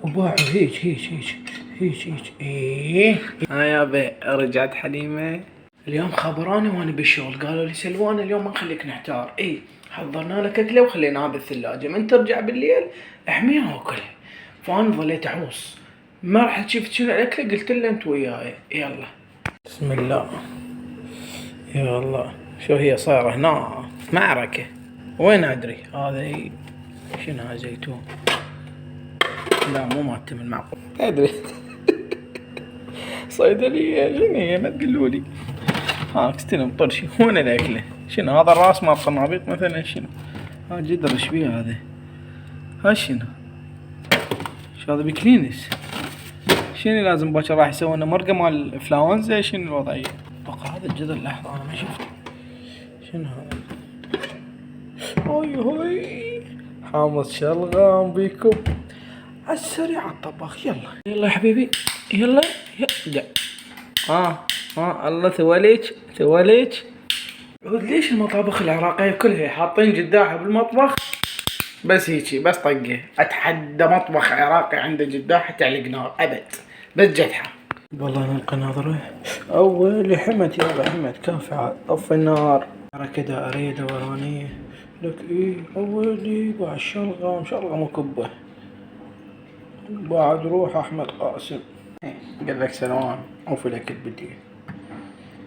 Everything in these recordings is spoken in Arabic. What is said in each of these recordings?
وباعوا هيج ايه. ها يا بي رجعت حليمة اليوم خبراني وانا بالشغل، قالوا لي سلوان اليوم ما نخليك نحتار، حضرنا لك اكله وخليناها بالثلاجه، من ترجع بالليل احميها وكلها. فانا ظليت احوص، ما راح شفت شنو الاكله، قلت له انت وياي يلا بسم الله. يا الله شو هي صايره هنا معركه، وين ادري هذا شنو هذا زيتون، لا مو مالتم المعقول ادري صيدليه شنو هي ما تقولولي. استلم طرشي، وين الاكله؟ شنو هذا الراس مال قنابيط مثلا؟ شنو ها جدر ايش بيه هذا؟ ها شنو؟ شو هذا بكلينس؟ شنو لازم باكر راح يسوون مرقه مال الانفلونزا؟ شنو الوضعيه؟ بقى هذا الجدر لحظه انا ما شفته. شنو هذا؟ هاي حامض شلغام بيكم عالسريع عالطباخ. يلا يا حبيبي يلا الله ثواليج. عود ليش المطابخ العراقية كلها حاطين جداحة بالمطبخ؟ بس هيجي بس طقه، اتحدى مطبخ عراقي عنده جداحة تعلق نار ابد، بس جدحة. والله نلقى ناظره اول حمد يابا حمد كافي طفي النار. حركة دائرية دورانية لك اولي باع شلغم وكبه بعد روح احمد قاسم. قال لك سلوان اوفي لك بالليل،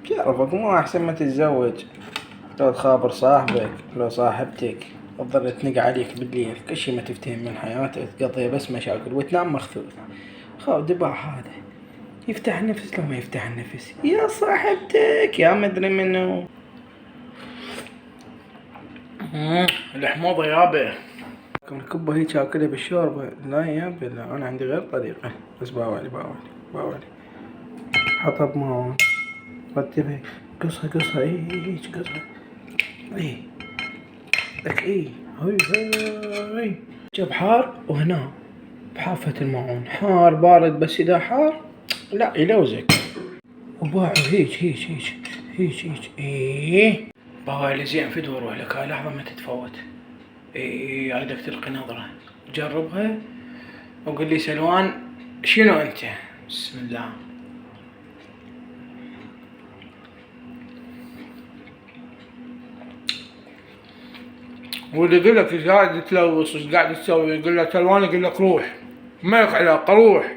بيعرفك مو احسن ما تتزوج لو تخابر صاحبك لو صاحبتك تظل تنق عليك بالليل، كل شي ما تفتهم من حياتك تقضيها بس مشاكل وتنام مخثوث. خاف دباع هذا يفتح النفس لو ما يفتح النفس يا صاحبتك يا مدري منو. الحموضة يابا كم كبه هيك اكلها بالشوربة. لا يابا لا انا عندي غير طريقة، بس باولي حطب ماء رتبها قصها هيك قصها لك هاي جاب حار وهنا بحافة الماعون حار بارد، بس اذا حار لا يلوزك. وباعوا هيج باوالي زين في دور لك هاي لحظة ما تتفوت. عندك تلقي نظرة جربها وقل لي سلوان شنو انت. بسم الله. واللي يقول لك ايش قاعد تلوص ايش قاعد تسوي، يقول لك سلوان، يقول لك روح ما لك علاقة روح.